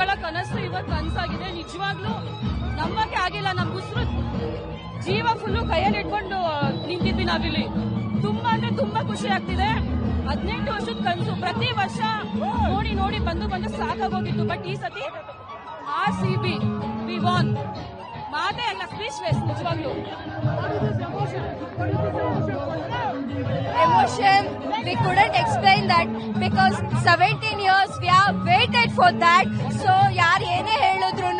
ಮಕ್ಕಳ ಕನಸು ಇವತ್ತು ಕನಸಾಗಿದೆ. ನಿಜವಾಗ್ಲೂ ನಂಬಕ್ಕೆ ಆಗಿಲ್ಲ. ನಮ್ ಉಸಿರು ಜೀವ ಫುಲ್ಲು ಕೈಯಲ್ಲಿ ಇಟ್ಕೊಂಡು ನಿಂತಿದ್ವಿ ನಾವಿಲ್ಲಿ. ತುಂಬಾ ಅಂದ್ರೆ ತುಂಬಾ ಖುಷಿ ಆಗ್ತಿದೆ. 18 ವರ್ಷದ ಕನಸು ಪ್ರತಿ ವರ್ಷ ನೋಡಿ ನೋಡಿ ಬಂದು ಸಾಕಾಗೋಗಿತ್ತು. ಬಟ್ ಈ ಸತಿ RCB ವಿ ವಾನ್. ಮಾತೇ ಅಲ್ಲ, ಸ್ಪೀಚ್ಲೆಸ್ ನಿಜವಾಗ್ಲೂ. Emotion, we couldn't explain that because 17 years we have waited for that. So ಯಾರು ಏನೇ ಹೇಳಿದ್ರು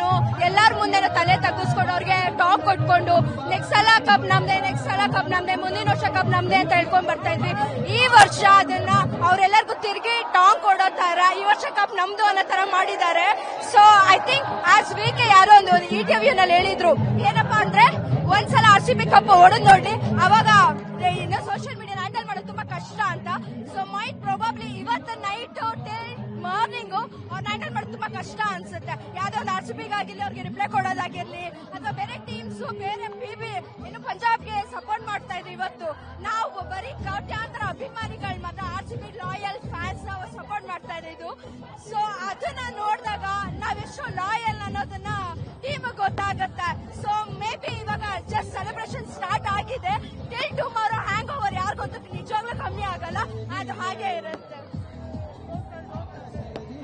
ಎಲ್ಲಾರ ಮುಂದೆ ತಲೆ ತಗ್ಗಿಸ್ಕೊಂಡು ಅವ್ರಿಗೆ ಟಾಕ್ ಕೊಟ್ಕೊಂಡು ನೆಕ್ಸ್ಟ್ ಸಲ ಕಪ್ ನಮ್ದೆ ಮುಂದಿನ ವರ್ಷ ಕಪ್ ನಮ್ದೆ ಅಂತ ಹೇಳ್ಕೊಂಡ್ ಬರ್ತಾ ಇದ್ವಿ. ಈ ವರ್ಷ ಅದನ್ನ ಅವ್ರೆಲ್ಲರಿಗೂ ತಿರುಗಿ ಟಾಂಗ್ ಕೊಡೋ ತರ ಈ ವರ್ಷ ಕಪ್ ನಮ್ದು ಅನ್ನೋ ತರ ಮಾಡಿದ್ದಾರೆ. So I think as week ಯಾರೋ ಒಂದು ಇಂಟರ್ವ್ಯೂ ನಲ್ಲಿ ಹೇಳಿದ್ರು ಏನಪ್ಪಾ ಅಂದ್ರೆ ಒಂದ್ಸಲ RCB ಕಪ್ ಹೊಡೆದ್ ನೋಡಿ ಅವಾಗ ಸೋಷಿಯಲ್ ಮೀಡಿಯಾ ಹ್ಯಾಂಡಲ್ ಮಾಡೋದು ತುಂಬಾ ಕಷ್ಟ ಅಂತ. ಸೊ ಮೈಟ್ ಪ್ರೊಬಬ್ಲಿ ಇವತ್ತು ನೈಟ್ ಟಿಲ್ ಮಾರ್ನಿಂಗ್ ಅವ್ರು ಹ್ಯಾಂಡಲ್ ಮಾಡೋದು ತುಂಬಾ ಕಷ್ಟ ಅನ್ಸುತ್ತೆ. ಯಾವ್ದೋ ಒಂದು RCB ಗಾಗಿರ್ಲಿ ಅವ್ರಿಗೆ ರಿಪ್ಲೈ ಕೊಡೋದಾಗಿರ್ಲಿ ಅಥವಾ ಬೇರೆ ಟೀಮ್ಸ್ ಬೇರೆ PB ಇನ್ನು ಪಂಜಾಬ್ಗೆ ಸಪೋರ್ಟ್ ಮಾಡ್ತಾ ಇದ್ವಿ. ಇವತ್ತು ನಾವು ಬರೀ ಕೋಟ್ಯಾಂತರ ಅಭಿಮಾನಿಗಳು ಮಾತ್ರ RCB ಲಾಯಲ್ ಫ್ಯಾನ್ಸ್ ನಾವು ಸಪೋರ್ಟ್ ಮಾಡ್ತಾ ಇದ್ದು. ಸೊ ಅದನ್ನ ನೋಡಿದಾಗ ನಾವೆಷ್ಟು ಲಾಯಲ್ ಅನ್ನೋದನ್ನ ಟೀಮ್ ಗೊತ್ತಾಗುತ್ತೆ. ಸೊ ಮೇ ಬಿ ಇವಾಗ ಜಸ್ಟ್ ಸೆಲೆಬ್ರೇಷನ್ ಸ್ಟಾರ್ಟ್ ಆಗಿದೆ. ಟಿಲ್ ಟುಮಾರೋ ಹ್ಯಾಂಗ್ ಓವರ್ ಯಾರಿಗೊತ್ತು ನಿಜವಾಗ್ಲೂ ಕಮ್ಮಿ ಆಗಲ್ಲ, ಅದು ಹಾಗೆ ಇರುತ್ತೆ.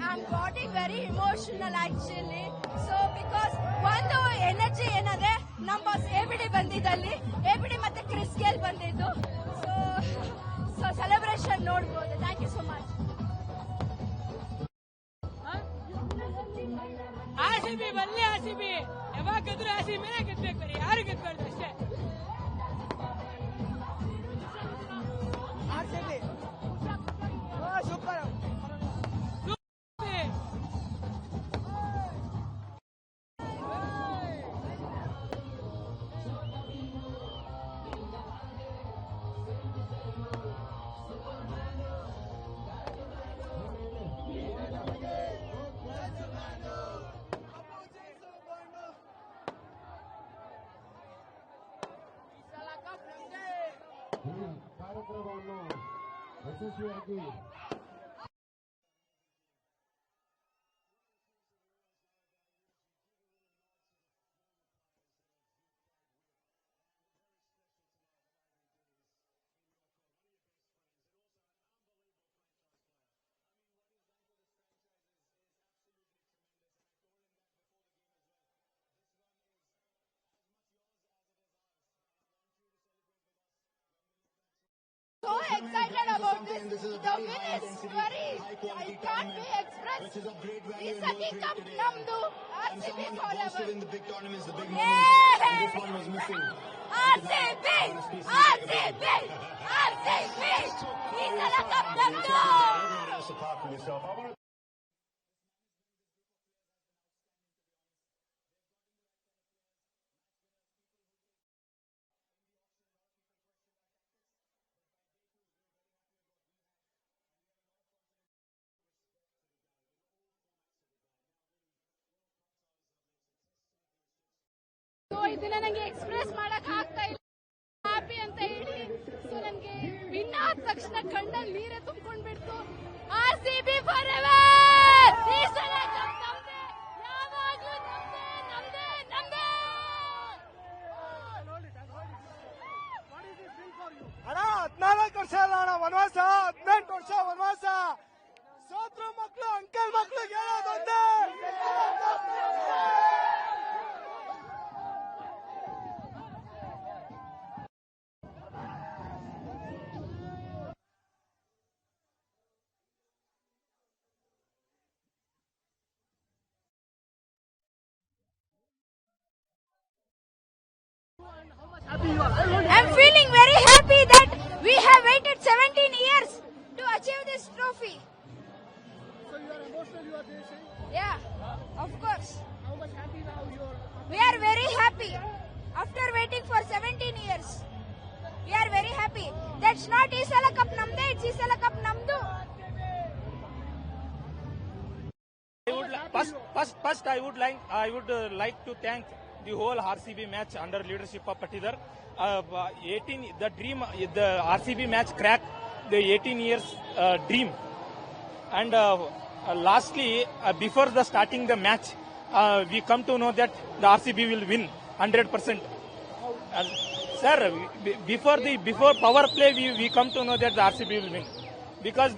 I am getting very emotional actually. So because ಒಂದು ಎನರ್ಜಿ ಏನಂದ್ರೆ ನಮ್ಮ ಬಾಸ್ ABD ಬಂದಿದ್ದಲ್ಲಿ ABD ಮತ್ತೆ ಕ್ರಿಸ್ ಗೇಲ್ ಬಂದಿದ್ದು. ಸೊ ಸೆಲೆಬ್ರೇಷನ್ ನೋಡ್ಬೋದು. Thank you so much. RCB ಬಲ್ಲಿ RCB ಯಾವಾಗ ಗೆದ್ರು RCB ಮೇಲೆ ಗೆದ್ಬೇಕು, ಬರೀ ಯಾರು ಗೆದ್ಬಾರ್ದು ಅಷ್ಟೇ. RCB super. ಕಾರ್ಯಕ್ರಮವನ್ನು ಯಶಸ್ವಿಯಾಗಿ So excited about this. The win is very, I can't be expressed. This is the cup namdu. RCB forever. Yeah! RCB! RCB! RCB! This is the cup namdu. ಇದನ್ನ ನಂಗೆ express ಮಾಡಕ್ ಆಗ್ತಾ ಇಲ್ಲ. Happy ಅಂತ ಹೇಳಿ so ನನ್ಗೆ win ಆದ ತಕ್ಷಣ ಕಣ್ಣಲ್ಲಿ ನೀರೇ ತುಂಬಿಕೊಂಡ್ಬಿಡ್ತು. RCB forever! ಈ ಸಲ ಕಪ್ ನಮ್ದೇ, ಯಾವಾಗ್ಲೂ ನಮ್ದೇ. 14 ವರ್ಷ ಅಲ್ಲ ಅಣ್ಣ ವನವಾಸ, 18 ವರ್ಷ ವನವಾಸ. ಸೋತ್ರು ಮಕ್ಕಳು ಅಂಕಲ್ ಮಕ್ಕಳಿಗೆ ಹೇಳೋದೊಂದೇ. I'm feeling very happy that we have waited 17 years to achieve this trophy. So you are emotional, you are saying? Yeah, of course. How much happy now you are? We are very happy. After waiting for 17 years, we are very happy. That's not Isala Cup Namde, it's Isala Cup Namdu. First, I would like to thank the whole RCB match under leadership of Patidar. The RCB match cracked the 18 years dream, and lastly, before the starting the match, we come to know that the RCB will win 100%. Sir, before power play, we come to know that the RCB will win because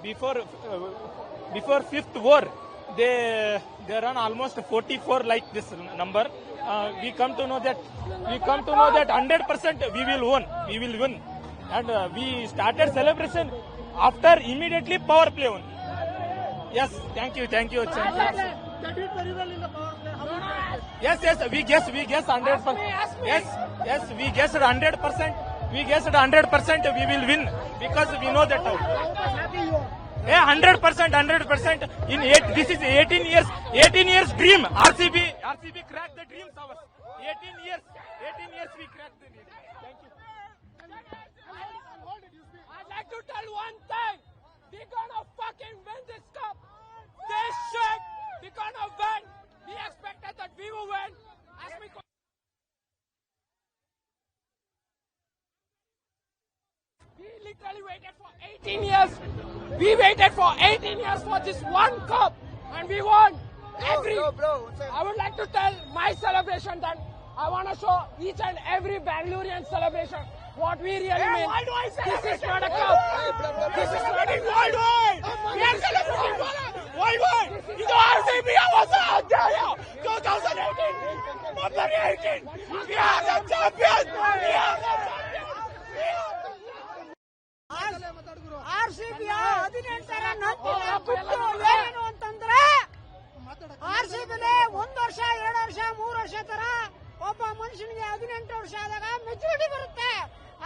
before fifth over they run almost 44 like this number. We come to know that 100% we will win, and we started celebration after immediately power play only. Yes, thank you. They did very well in the power play. How about Yes, we guess 100%. Yes, we guessed 100%. We guessed 100% we will win because we know that now. happy you are? Yeah, 100%. This is 18 years dream. RCB cracked the dreams ours. 18 years we cracked the dream. Thank you. I'd like to tell one thing. We're gonna fucking win this cup. This shit, we're gonna win. We expected that we will win. As we literally waited for 18 years. We waited for 18 years for this one cup, and we won. I would like to tell my celebration that I want to show each and every Bangalorean celebration what we really mean. This is not a cup. This is not a worldwide. We are celebrating worldwide. In the RCB was 2018. February 18. We are the champions. We are the champions. ಆರ್ಸಿಬಿಯ 18ರ ನಂತಿನ ಗುಟ್ಟು ಏನು ಅಂತಂದ್ರೆ ಆರ್ಸಿಬಿಲಿ 1 ವರ್ಷ 2 ವರ್ಷ 3 ವರ್ಷ ತರ ಒಬ್ಬ ಮನುಷ್ಯನಿಗೆ 18 ವರ್ಷ ಆದಾಗ ಮೆಚುರಿಟಿ ಬರುತ್ತೆ.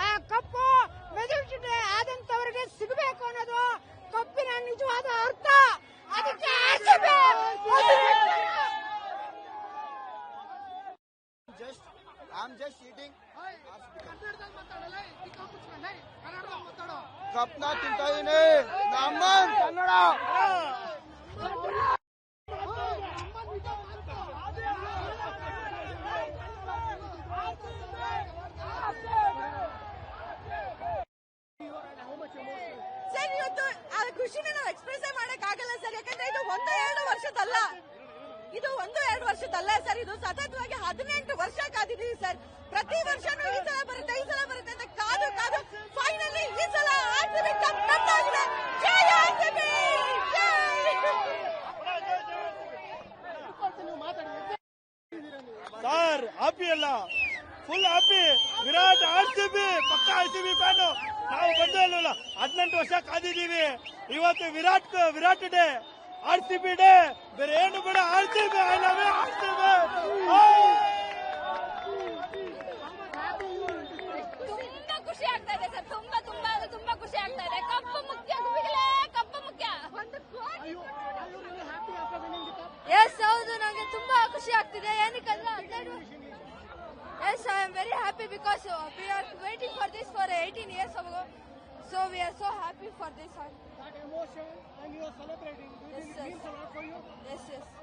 ಆ ಕಪ್ಪು ಮೆಚುರಿಟಿ ಆದಂತವರಿಗೆ ಸಿಗಬೇಕು ಅನ್ನೋದು ಕಪ್ಪಿನ ನಿಜವಾದ ಅರ್ಥ. ಅದಕ್ಕೆ ಆರ್ಸಿಬಿ I'm just eating. ಕಪ್ನ ತಿಂತಾ ಇದೀನಿ. ನಮ್ಮ ಕನ್ನಡ. ಸರ್, ಇವತ್ತು ಆ ಖುಷಿನ ನಾವು ಎಕ್ಸ್ಪ್ರೆಸ್ ಮಾಡಕ್ಕಾಗಲ್ಲ ಸರ್. ಯಾಕಂದ್ರೆ ಇದು 1-2 ವರ್ಷದಲ್ಲ. ಇದು 1-2 ವರ್ಷದಲ್ಲ ಸರ್. ಇದು ಸತತವಾಗಿ 18 ವರ್ಷ ಕಾದಿದ್ದೀವಿ ಸರ್. ಪ್ರತಿ ವರ್ಷನೂ ಈ ಸಲ ಬರುತ್ತೆ ಅಂತ ಕಾದು ಫೈನಲಿ ಈ ಸಲ ಆರ್ಸಿಬಿ ಕಪ್ ನಮ್ದಾಗಿದೆ. ಜೈ ಆರ್ಸಿಬಿ, ಜೈ. ಸರ್ ಹ್ಯಾಪಿ ಅಲ್ಲ, ಫುಲ್ ಹ್ಯಾಪಿ. ವಿರಾಟ್ ಆರ್ಸಿಬಿ, ಪಕ್ಕ ಆರ್ಸಿಬಿ ಫ್ಯಾನು. ನಾವು ಬಂದೇ ಇಲ್ವಲ್ಲ, 18 ವರ್ಷ ಕಾದಿದ್ದೀವಿ. ಇವತ್ತು ವಿರಾಟ್ ಡೇ, ಆರ್ಸಿಬಿ ಡೇ, ಬೇರೆ ಏನು ಬೇಡ. RCB, I love you RCB. ತುಂಬಾ ಖುಷಿ ಆಗ್ತಾ ಇದೆ ಸರ್. ತುಂಬಾ ಖುಷಿ ಆಗ್ತಾ ಇದೆ. ಕಪ್ಪು ಮುಖ್ಯ, ಕಪ್ಪು ಮುಖ್ಯ. ಎಸ್, ಹೌದು, ನನಗೆ ತುಂಬಾ ಖುಷಿ ಆಗ್ತಿದೆ. ಏನಕ್ಕಂದ್ರೆ 12. Yes, I am very happy because we are waiting for this for 18 years ago. So we are so happy for this. That emotion and you are celebrating. Yes, yes. Means a lot for you. Yes.